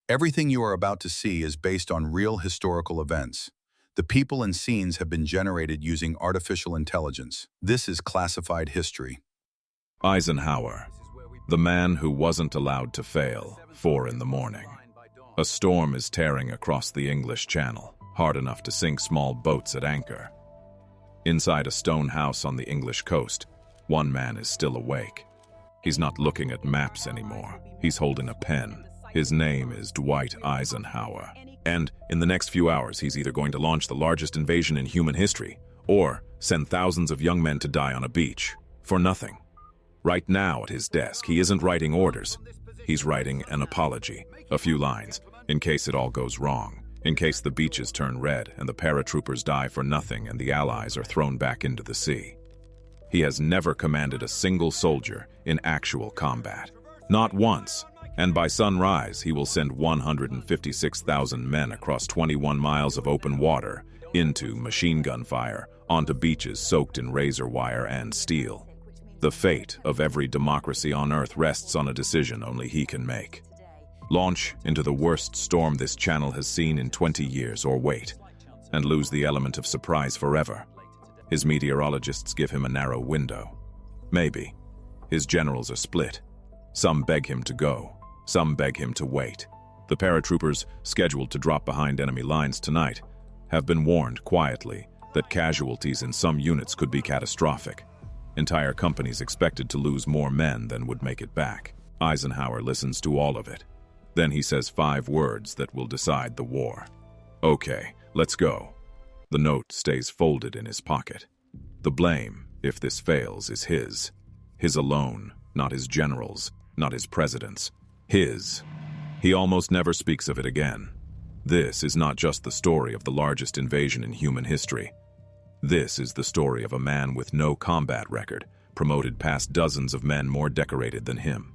Everything you are about to see is based on real historical events. The people and scenes have been generated using artificial intelligence. This is classified history. Eisenhower, the man who wasn't allowed to fail, 4 in the morning. A storm is tearing across the English Channel, hard enough to sink small boats at anchor. Inside a stone house on the English coast, one man is still awake. He's not looking at maps anymore. He's holding a pen. His name is Dwight Eisenhower. And in the next few hours, he's either going to launch the largest invasion in human history, or send thousands of young men to die on a beach, for nothing. Right now at his desk, he isn't writing orders. He's writing an apology, a few lines, in case it all goes wrong, in case the beaches turn red and the paratroopers die for nothing and the Allies are thrown back into the sea. He has never commanded a single soldier in actual combat. Not once. And by sunrise, he will send 156,000 men across 21 miles of open water, into machine gun fire, onto beaches soaked in razor wire and steel. The fate of every democracy on Earth rests on a decision only he can make. Launch into the worst storm this channel has seen in 20 years, or wait, and lose the element of surprise forever. His meteorologists give him a narrow window. Maybe. His generals are split. Some beg him to go. Some beg him to wait. The paratroopers, scheduled to drop behind enemy lines tonight, have been warned quietly that casualties in some units could be catastrophic. Entire companies expected to lose more men than would make it back. Eisenhower listens to all of it. Then he says 5 words that will decide the war. Okay, let's go. The note stays folded in his pocket. The blame, if this fails, is his. His alone, not his generals, not his president's. His. He almost never speaks of it again. This is not just the story of the largest invasion in human history. This is the story of a man with no combat record, promoted past dozens of men more decorated than him,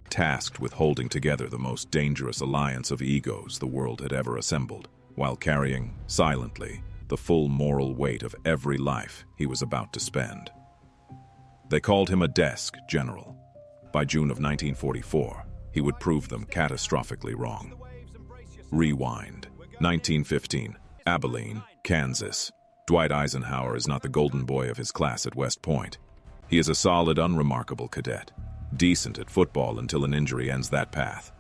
tasked with holding together the most dangerous alliance of egos the world had ever assembled, while carrying, silently, the full moral weight of every life he was about to spend. They called him a desk general. By June of 1944, he would prove them catastrophically wrong. Rewind. 1915, Abilene, Kansas. Dwight Eisenhower is not the golden boy of his class at West Point. He is a solid, unremarkable cadet, decent at football until an injury ends that path.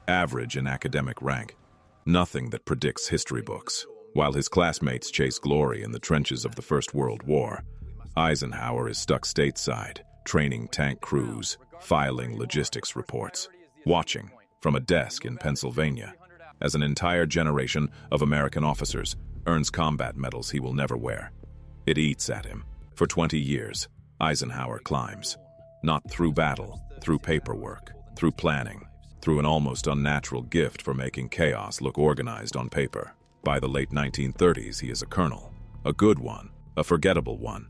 Average in academic rank, nothing that predicts history books. While his classmates chase glory in the trenches of the First World War, Eisenhower is stuck stateside, training tank crews, filing logistics reports, watching from a desk in Pennsylvania as an entire generation of American officers earns combat medals he will never wear. It eats at him. For 20 years, Eisenhower climbs. Not through battle, through paperwork, through planning, through an almost unnatural gift for making chaos look organized on paper. By the late 1930s, he is a colonel. A good one, a forgettable one.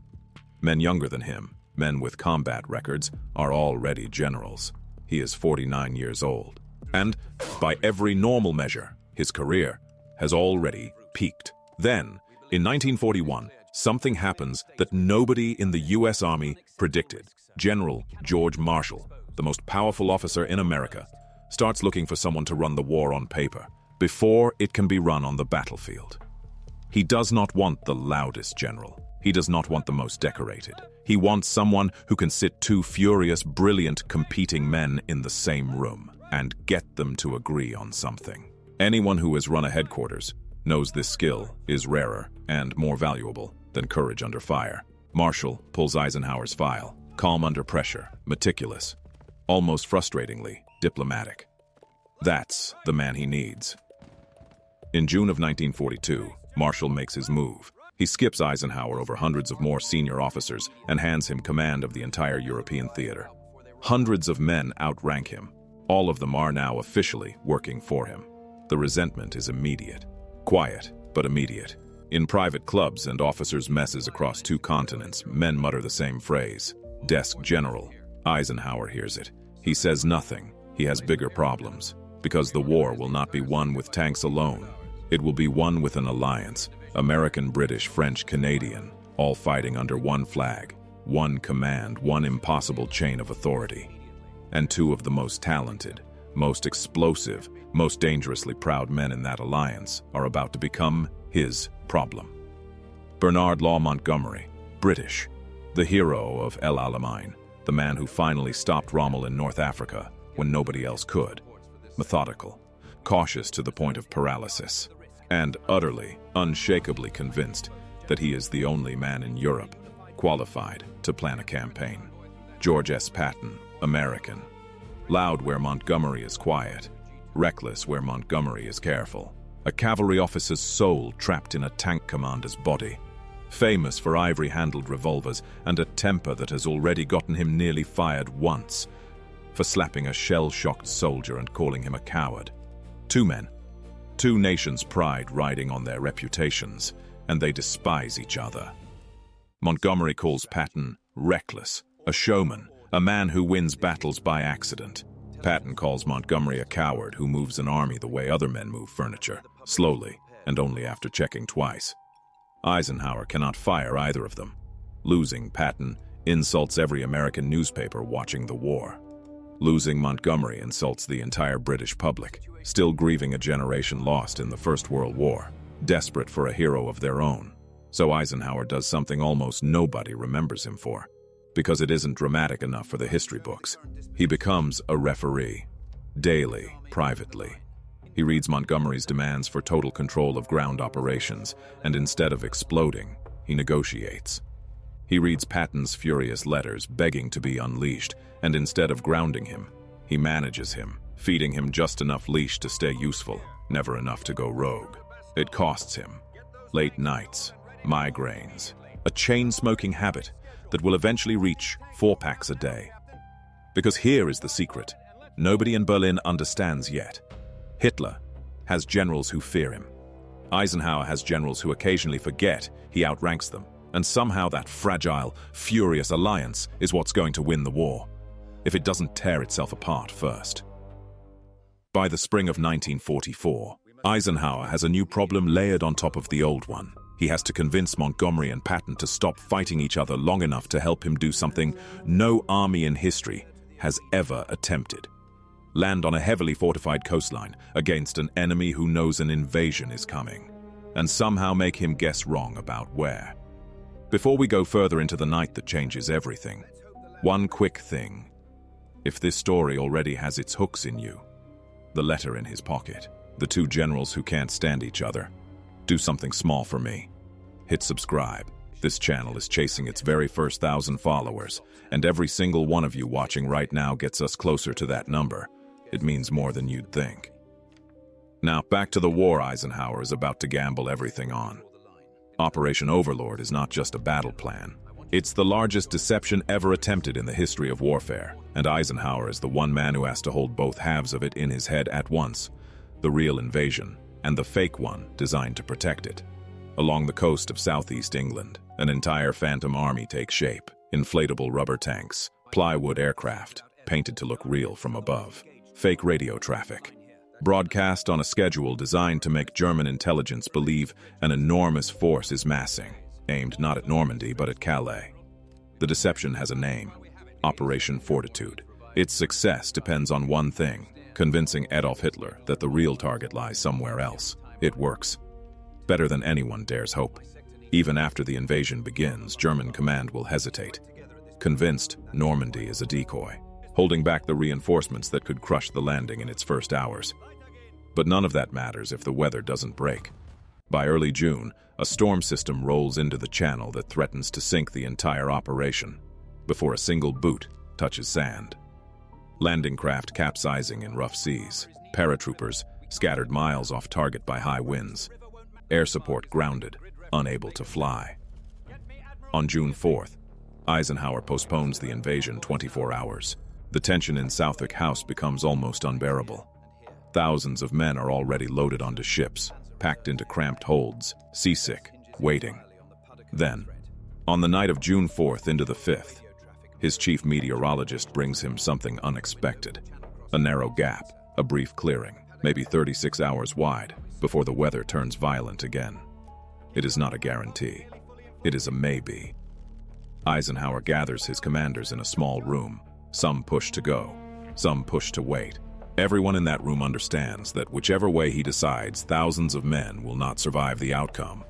Men younger than him, men with combat records, are already generals. He is 49 years old. And, by every normal measure, his career has already peaked. Then, in 1941, something happens that nobody in the U.S. Army predicted. General George Marshall, the most powerful officer in America, starts looking for someone to run the war on paper, before it can be run on the battlefield. He does not want the loudest general. He does not want the most decorated. He wants someone who can sit 2 furious, brilliant, competing men in the same room and get them to agree on something. Anyone who has run a headquarters knows this skill is rarer and more valuable than courage under fire. Marshall pulls Eisenhower's file, calm under pressure, meticulous, almost frustratingly diplomatic. That's the man he needs. In June of 1942, Marshall makes his move. He skips Eisenhower over hundreds of more senior officers and hands him command of the entire European theater. Hundreds of men outrank him. All of them are now officially working for him. The resentment is immediate. Quiet, but immediate. In private clubs and officers' messes across 2 continents, men mutter the same phrase, desk general. Eisenhower hears it. He says nothing. He has bigger problems, because the war will not be won with tanks alone. It will be won with an alliance, American, British, French, Canadian, all fighting under one flag, one command, one impossible chain of authority. And 2 of the most talented, most explosive, most dangerously proud men in that alliance are about to become his problem. Bernard Law Montgomery, British, the hero of El Alamein, the man who finally stopped Rommel in North Africa when nobody else could. Methodical, cautious to the point of paralysis, and utterly, unshakably convinced that he is the only man in Europe qualified to plan a campaign. George S. Patton, American. Loud where Montgomery is quiet, reckless where Montgomery is careful. A cavalry officer's soul trapped in a tank commander's body. Famous for ivory-handled revolvers and a temper that has already gotten him nearly fired once, for slapping a shell-shocked soldier and calling him a coward. Two men, two nations' pride riding on their reputations, and they despise each other. Montgomery calls Patton reckless, a showman, a man who wins battles by accident. Patton calls Montgomery a coward who moves an army the way other men move furniture, slowly and only after checking twice. Eisenhower cannot fire either of them. Losing Patton insults every American newspaper watching the war. Losing Montgomery insults the entire British public, still grieving a generation lost in the First World War, desperate for a hero of their own. So Eisenhower does something almost nobody remembers him for, because it isn't dramatic enough for the history books. He becomes a referee, daily, privately. He reads Montgomery's demands for total control of ground operations, and instead of exploding, he negotiates. He reads Patton's furious letters begging to be unleashed, and instead of grounding him, he manages him, feeding him just enough leash to stay useful, never enough to go rogue. It costs him late nights, migraines, a chain-smoking habit that will eventually reach 4 packs a day. Because here is the secret nobody in Berlin understands yet. Hitler has generals who fear him. Eisenhower has generals who occasionally forget he outranks them, and somehow that fragile, furious alliance is what's going to win the war, if it doesn't tear itself apart first. By the spring of 1944, Eisenhower has a new problem layered on top of the old one. He has to convince Montgomery and Patton to stop fighting each other long enough to help him do something no army in history has ever attempted. Land on a heavily fortified coastline against an enemy who knows an invasion is coming, and somehow make him guess wrong about where. Before we go further into the night that changes everything, one quick thing. If this story already has its hooks in you, the letter in his pocket, the two generals who can't stand each other, do something small for me. Hit subscribe. This channel is chasing its very first 1,000 followers, and every single one of you watching right now gets us closer to that number. It means more than you'd think. Now, back to the war Eisenhower is about to gamble everything on. Operation Overlord is not just a battle plan. It's the largest deception ever attempted in the history of warfare, and Eisenhower is the one man who has to hold both halves of it in his head at once, the real invasion and the fake one designed to protect it. Along the coast of southeast England, an entire phantom army takes shape, inflatable rubber tanks, plywood aircraft, painted to look real from above, fake radio traffic, broadcast on a schedule designed to make German intelligence believe an enormous force is massing, aimed not at Normandy but at Calais. The deception has a name: Operation Fortitude. Its success depends on one thing: convincing Adolf Hitler that the real target lies somewhere else. It works. Better than anyone dares hope. Even after the invasion begins, German command will hesitate, convinced Normandy is a decoy, holding back the reinforcements that could crush the landing in its first hours. But none of that matters if the weather doesn't break. By early June, a storm system rolls into the channel that threatens to sink the entire operation before a single boot touches sand. Landing craft capsizing in rough seas, paratroopers scattered miles off target by high winds, air support grounded, unable to fly. On June 4th, Eisenhower postpones the invasion 24 hours. The tension in Southwick House becomes almost unbearable. Thousands of men are already loaded onto ships, packed into cramped holds, seasick, waiting. Then, on the night of June 4th into the 5th, his chief meteorologist brings him something unexpected. A narrow gap, a brief clearing, maybe 36 hours wide, before the weather turns violent again. It is not a guarantee. It is a maybe. Eisenhower gathers his commanders in a small room. Some push to go, some push to wait. Everyone in that room understands that whichever way he decides, thousands of men will not survive the outcome.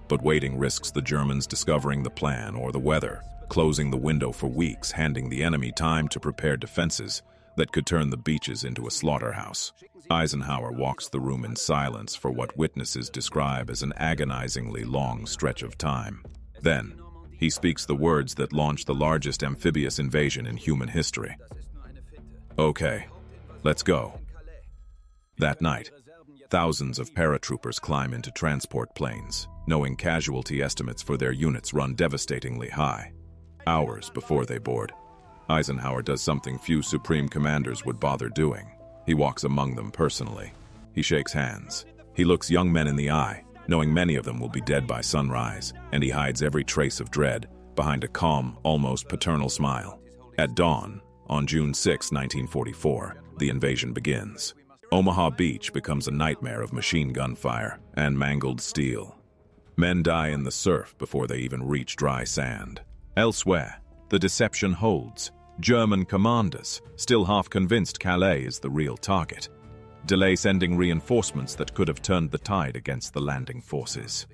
But waiting risks the Germans discovering the plan or the weather, closing the window for weeks, handing the enemy time to prepare defenses that could turn the beaches into a slaughterhouse. Eisenhower walks the room in silence for what witnesses describe as an agonizingly long stretch of time. Then, he speaks the words that launched the largest amphibious invasion in human history. "Okay, let's go." That night, thousands of paratroopers climb into transport planes, knowing casualty estimates for their units run devastatingly high. Hours before they board, Eisenhower does something few supreme commanders would bother doing. He walks among them personally. He shakes hands. He looks young men in the eye, knowing many of them will be dead by sunrise, and he hides every trace of dread behind a calm, almost paternal smile. At dawn, on June 6, 1944, the invasion begins. Omaha Beach becomes a nightmare of machine gun fire and mangled steel. Men die in the surf before they even reach dry sand. Elsewhere, the deception holds. German commanders, still half convinced Calais is the real target, delay sending reinforcements that could have turned the tide against the landing forces.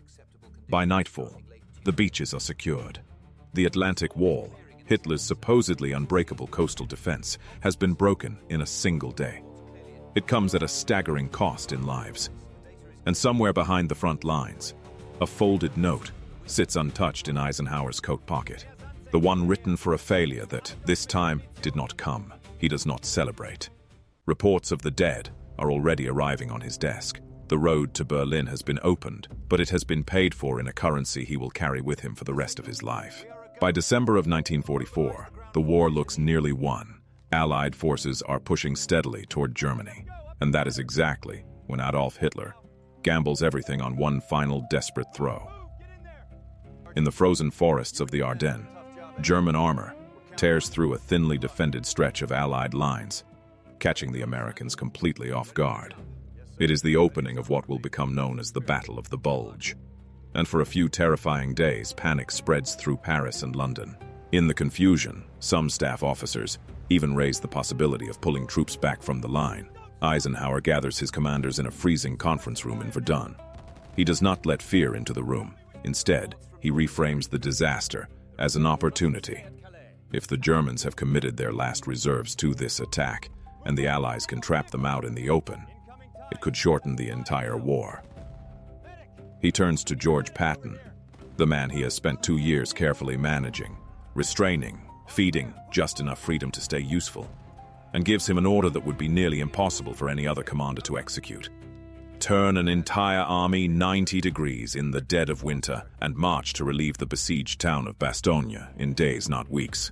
By nightfall, the beaches are secured. The Atlantic Wall, Hitler's supposedly unbreakable coastal defense, has been broken in a single day. It comes at a staggering cost in lives. And somewhere behind the front lines, a folded note sits untouched in Eisenhower's coat pocket. The one written for a failure that, this time, did not come. He does not celebrate. Reports of the dead are already arriving on his desk. The road to Berlin has been opened, but it has been paid for in a currency he will carry with him for the rest of his life. By December of 1944, the war looks nearly won. Allied forces are pushing steadily toward Germany. And that is exactly when Adolf Hitler gambles everything on one final desperate throw. In the frozen forests of the Ardennes, German armor tears through a thinly defended stretch of Allied lines, catching the Americans completely off guard. It is the opening of what will become known as the Battle of the Bulge. And for a few terrifying days, panic spreads through Paris and London. In the confusion, some staff officers even raise the possibility of pulling troops back from the line. Eisenhower gathers his commanders in a freezing conference room in Verdun. He does not let fear into the room. Instead, he reframes the disaster as an opportunity. If the Germans have committed their last reserves to this attack, and the Allies can trap them out in the open, it could shorten the entire war. He turns to George Patton, the man he has spent 2 years carefully managing, restraining, feeding just enough freedom to stay useful, and gives him an order that would be nearly impossible for any other commander to execute. Turn an entire army 90 degrees in the dead of winter and march to relieve the besieged town of Bastogne in days, not weeks.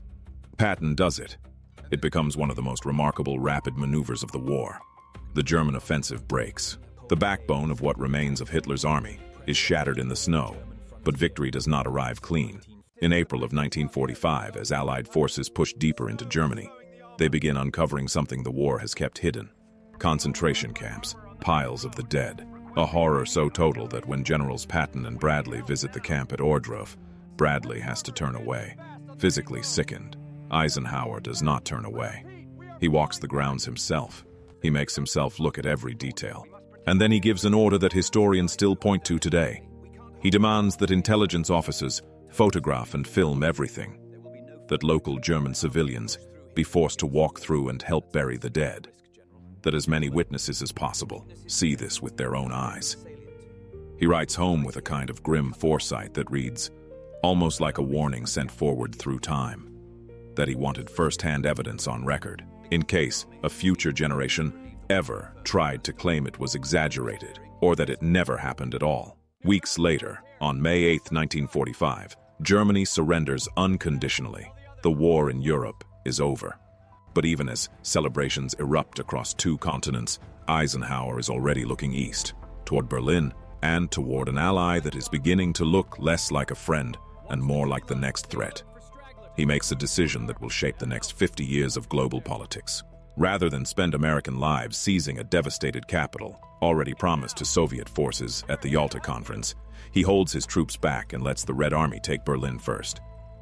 Patton does it. It becomes one of the most remarkable rapid maneuvers of the war. The German offensive breaks. The backbone of what remains of Hitler's army is shattered in the snow, but victory does not arrive clean. In April of 1945, as Allied forces push deeper into Germany, they begin uncovering something the war has kept hidden: concentration camps, piles of the dead, a horror so total that when Generals Patton and Bradley visit the camp at Ohrdruf, Bradley has to turn away. Physically sickened, Eisenhower does not turn away. He walks the grounds himself. He makes himself look at every detail. And then he gives an order that historians still point to today. He demands that intelligence officers photograph and film everything, that local German civilians be forced to walk through and help bury the dead, that as many witnesses as possible see this with their own eyes. He writes home with a kind of grim foresight that reads, almost like a warning sent forward through time, that he wanted first-hand evidence on record, in case a future generation ever tried to claim it was exaggerated, or that it never happened at all. Weeks later, on May 8, 1945, Germany surrenders unconditionally. The war in Europe is over. But even as celebrations erupt across 2 continents, Eisenhower is already looking east, toward Berlin, and toward an ally that is beginning to look less like a friend and more like the next threat. He makes a decision that will shape the next 50 years of global politics. Rather than spend American lives seizing a devastated capital, already promised to Soviet forces at the Yalta Conference, he holds his troops back and lets the Red Army take Berlin first.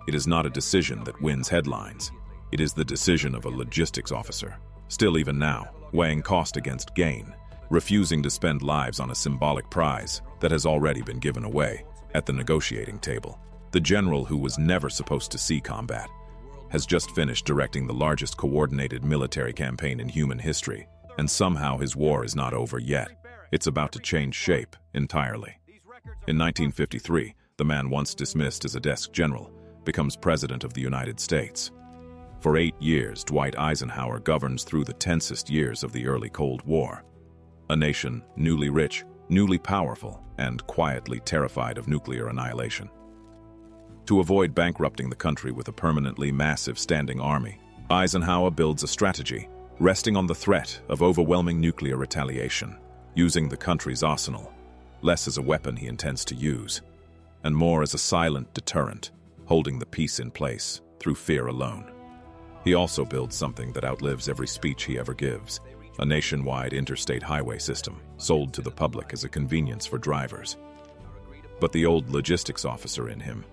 It is not a decision that wins headlines. It is the decision of a logistics officer. Still, even now, weighing cost against gain, refusing to spend lives on a symbolic prize that has already been given away. At the negotiating table, the general who was never supposed to see combat has just finished directing the largest coordinated military campaign in human history, and somehow his war is not over yet. It's about to change shape entirely. In 1953, the man once dismissed as a desk general becomes President of the United States. For 8 years, Dwight Eisenhower governs through the tensest years of the early Cold War. A nation newly rich, newly powerful, and quietly terrified of nuclear annihilation. To avoid bankrupting the country with a permanently massive standing army, Eisenhower builds a strategy resting on the threat of overwhelming nuclear retaliation, using the country's arsenal, less as a weapon he intends to use, and more as a silent deterrent, holding the peace in place through fear alone. He also builds something that outlives every speech he ever gives, a nationwide interstate highway system sold to the public as a convenience for drivers. But the old logistics officer in him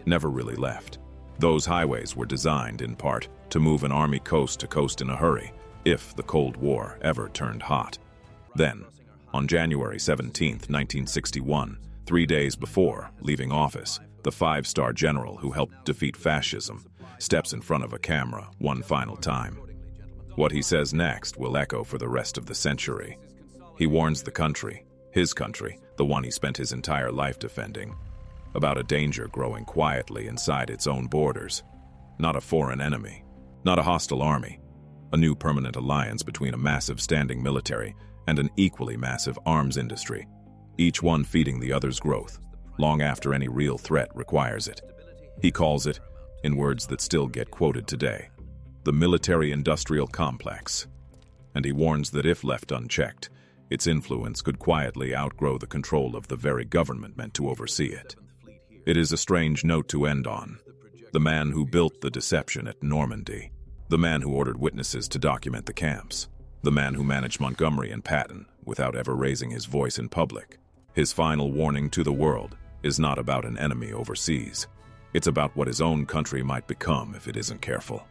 never really left. Those highways were designed, in part, to move an army coast to coast in a hurry, if the Cold War ever turned hot. Then, on January 17, 1961, 3 days before leaving office, the five-star general who helped defeat fascism steps in front of a camera one final time. What he says next will echo for the rest of the century. He warns the country, his country, the one he spent his entire life defending, about a danger growing quietly inside its own borders. Not a foreign enemy, not a hostile army, a new permanent alliance between a massive standing military and an equally massive arms industry, each one feeding the other's growth, long after any real threat requires it. He calls it, in words that still get quoted today, the military-industrial complex. And he warns that if left unchecked, its influence could quietly outgrow the control of the very government meant to oversee it. It is a strange note to end on. The man who built the deception at Normandy, the man who ordered witnesses to document the camps, the man who managed Montgomery and Patton without ever raising his voice in public. His final warning to the world is not about an enemy overseas. It's about what his own country might become if it isn't careful.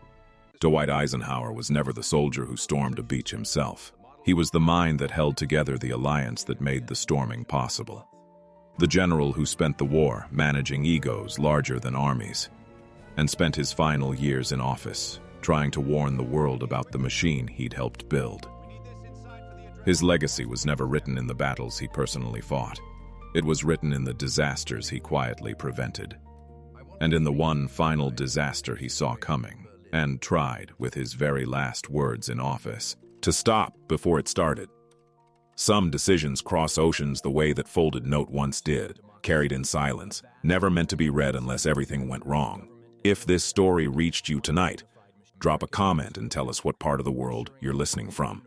Dwight Eisenhower was never the soldier who stormed a beach himself. He was the mind that held together the alliance that made the storming possible. The general who spent the war managing egos larger than armies, and spent his final years in office trying to warn the world about the machine he'd helped build. His legacy was never written in the battles he personally fought. It was written in the disasters he quietly prevented, and in the one final disaster he saw coming and tried, with his very last words in office, to stop before it started. Some decisions cross oceans the way that Folded Note once did, carried in silence, never meant to be read unless everything went wrong. If this story reached you tonight, drop a comment and tell us what part of the world you're listening from.